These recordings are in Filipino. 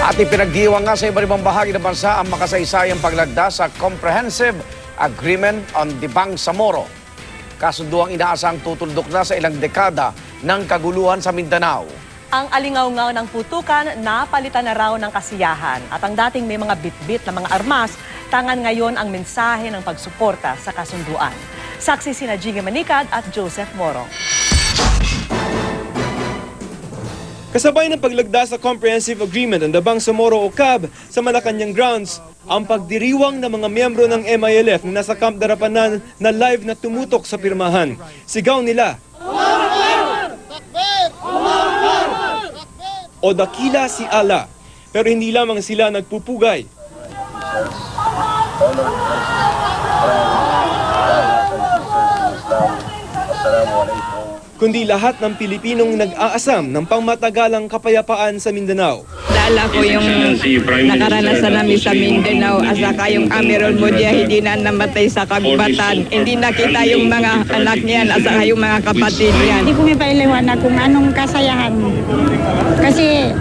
At ipinagdiwang nga sa iba-ibang bahagi ng bansa ang makasaysayang paglagda sa Comprehensive Agreement on the Bangsamoro. Kasunduang inaasang tutuldok na sa ilang dekada ng kaguluhan sa Mindanao. Ang alingaw-ngaw ng putukan, napalitan na raw ng kasiyahan. At ang dating may mga bitbit na mga armas, tangan ngayon ang mensahe ng pagsuporta sa kasunduan. Saksi sina Jiggy Manicad at Joseph Moro. Kasabay ng paglagda sa Comprehensive Agreement on the Bangsamoro o CAB sa Malacanang grounds, ang pagdiriwang ng mga miyembro ng MILF na nasa Camp Darapanan na live na tumutok sa pirmahan. Sigaw nila, o dakila si Allah. Pero hindi lamang sila nagpupugay. Kundi lahat ng Pilipinong nag-aasam ng pangmatagalang kapayapaan sa Mindanao. Dala ko yung nakaranasan namin sa Mindanao at saka yung Amirul Mujahideen na namatay sa kagubatan. Hindi nakita yung mga anak niyan at saka yung mga kapatid niyan. Hindi ko may pailiwanag kung anong kasayahan. Kasi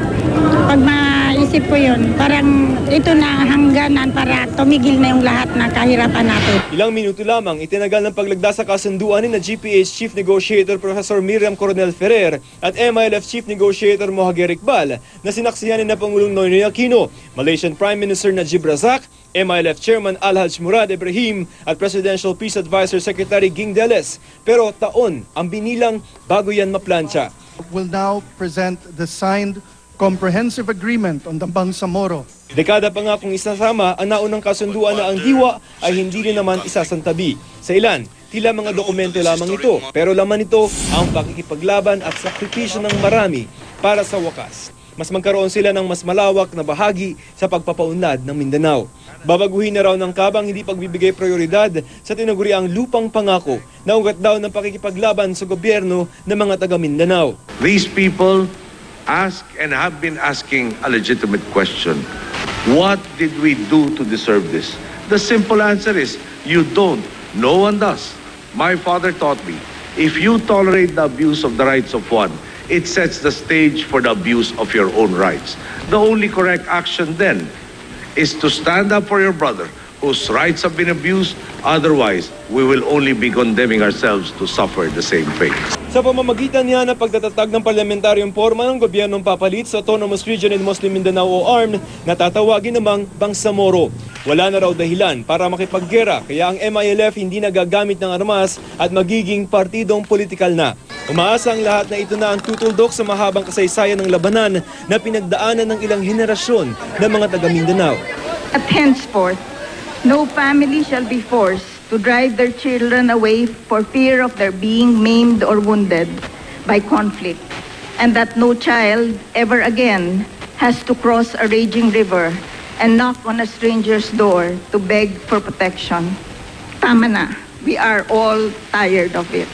pag maisip ko yun, parang ito na hangganan para tumigil na yung lahat ng kahirapan natin. Ilang minuto lamang itinagal ng paglagda sa kasunduan ni na GPA's Chief Negotiator Professor Miriam Coronel Ferrer at MILF Chief Negotiator Mohaghir Iqbal na sinaksihan ni na Pangulong Noynoy Aquino, Malaysian Prime Minister Najib Razak, MILF Chairman Alhaj Murad Ibrahim at Presidential Peace Advisor Secretary Ging Deles. Pero taon ang binilang bago yan maplansya. Will now present the signed Comprehensive Agreement on the Bangsamoro. Dekada pa nga kung isasama ang naunang kasunduan na ang diwa ay hindi rin naman isasantabi. Sa ilan, tila mga dokumento lamang ito, pero laman ito ang pakikipaglaban at sakripisyo ng marami para sa wakas. Mas magkaroon sila ng mas malawak na bahagi sa pagpapaunlad ng Mindanao. Babaguhin na raw ng kabang hindi pagbibigay prioridad sa tinaguriang lupang pangako na ugat daw ng pakikipaglaban sa gobyerno ng mga taga Mindanao. These people ask and have been asking a legitimate question. What did we do to deserve this? The simple answer is, you don't. No one does. My father taught me, if you tolerate the abuse of the rights of one, it sets the stage for the abuse of your own rights. The only correct action then is to stand up for your brother whose rights have been abused. Otherwise, we will only be condemning ourselves to suffer the same fate. Sa pamamagitan niya ng pagtatatag ng parlamentaryong forma ng gobyernong papalit sa Autonomous Region in Muslim Mindanao o ARM na tatawagin namang Bangsamoro. Wala na raw dahilan para makipaggera kaya ang MILF hindi nagagamit ng armas at magiging partidong politikal na. Umaasa ang lahat na ito na ang tutuldok sa mahabang kasaysayan ng labanan na pinagdaanan ng ilang henerasyon ng mga taga Mindanao. At henceforth, no family shall be forced to drive their children away for fear of their being maimed or wounded by conflict, and that no child ever again has to cross a raging river and knock on a stranger's door to beg for protection. Tama na. We are all tired of it.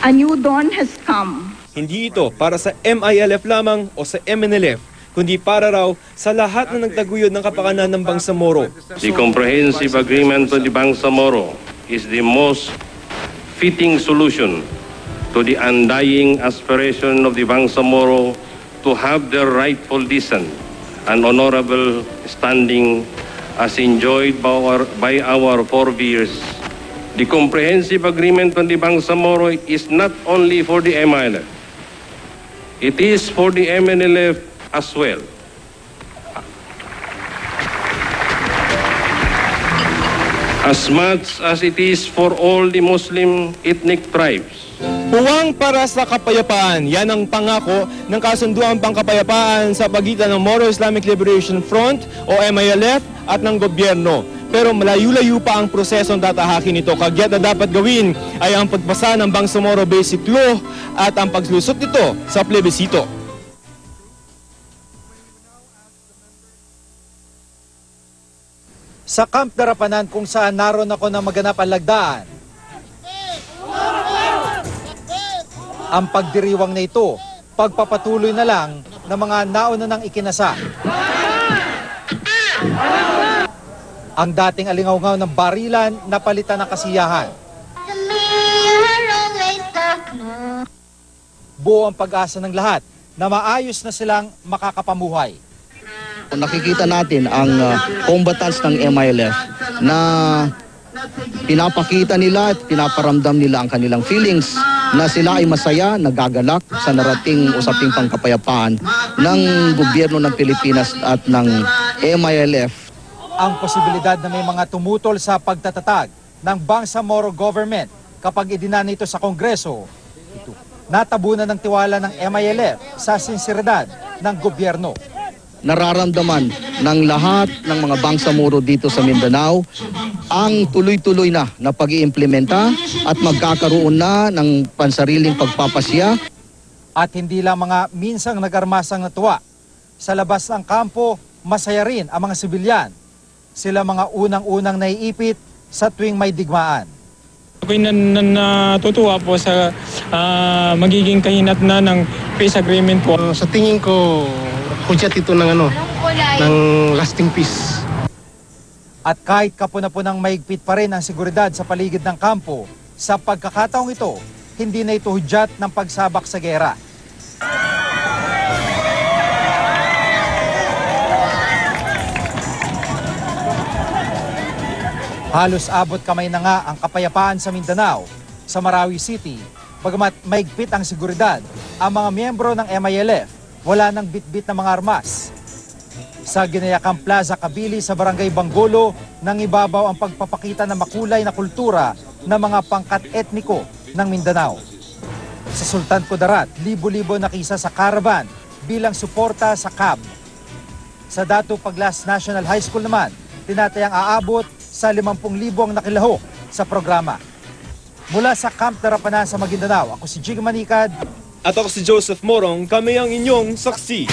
A new dawn has come. Hindi ito para sa MILF lamang o sa MNLF, kundi para raw sa lahat na nagtaguyod ng kapakanan ng Bangsamoro. The Comprehensive Agreement on the Bangsamoro is the most fitting solution to the undying aspiration of the Bangsamoro to have their rightful decent and honorable standing as enjoyed by our forebears. The Comprehensive Agreement on the Bangsamoro is not only for the MILF, it is for the MNLF as well. As much as it is for all the Muslim ethnic tribes. Puwang para sa kapayapaan, yan ang pangako ng kasunduang pangkapayapaan sa pagitan ng Moro Islamic Liberation Front o MILF at ng gobyerno. Pero malayo-layo pa ang prosesong tatahakin nito. Kagyat na dapat gawin ay ang pagpasa ng Bangsamoro Basic Law at ang paglusot nito sa plebisito. Sa Camp Darapanan kung saan naroon ako na maganap ang lagdaan. Ang pagdiriwang na ito, pagpapatuloy na lang ng mga nauna ng ikinasa. Ang dating alingaw-ngaw ng barilan napalitan ng kasiyahan. Buo ang pag-asa ng lahat na maayos na silang makakapamuhay. Nakikita natin ang combatants ng MILF na pinapakita nila at pinaparamdam nila ang kanilang feelings na sila ay masaya, nagagalak sa narating usaping pangkapayapaan ng gobyerno ng Pilipinas at ng MILF. Ang posibilidad na may mga tumutol sa pagtatatag ng Bangsamoro government kapag idinaan ito sa Kongreso, natabunan ng tiwala ng MILF sa sinseridad ng gobyerno. Nararamdaman ng lahat ng mga Bangsamoro dito sa Mindanao ang tuloy-tuloy na pag-iimplementa at magkakaroon na ng pansariling pagpapasya. At hindi lang mga minsang nag-armasang natuwa. Sa labas ng kampo, masaya rin ang mga sibilyan. Sila mga unang-unang naiipit sa tuwing may digmaan. Ako'y natutuwa po sa magiging kahinatnan ng peace agreement po. Sa tingin ko, hudyat ito ng ng lasting peace. At kahit kapuna-punang maigpit pa rin ang seguridad sa paligid ng kampo, sa pagkakataong ito, hindi na ito hudyat ng pagsabak sa gera. Halos abot kamay na nga ang kapayapaan sa Mindanao, sa Marawi City. Bagamat maigpit ang seguridad, ang mga miyembro ng MILF wala nang bitbit na mga armas. Sa Ginayakang Plaza, Kabili sa Barangay Banggolo, nang ibabaw ang pagpapakita ng makulay na kultura ng mga pangkat etniko ng Mindanao. Sa Sultan Kudarat, libo-libo nakisa sa caravan bilang suporta sa CAB. Sa Datu Paglas National High School naman, tinatayang aabot sa 50,000 ang nakilahok sa programa. Mula sa Camp Darapanan sa Maguindanao, ako si Jig Manicad. At ako si Joseph Morong, kami ang inyong saksi.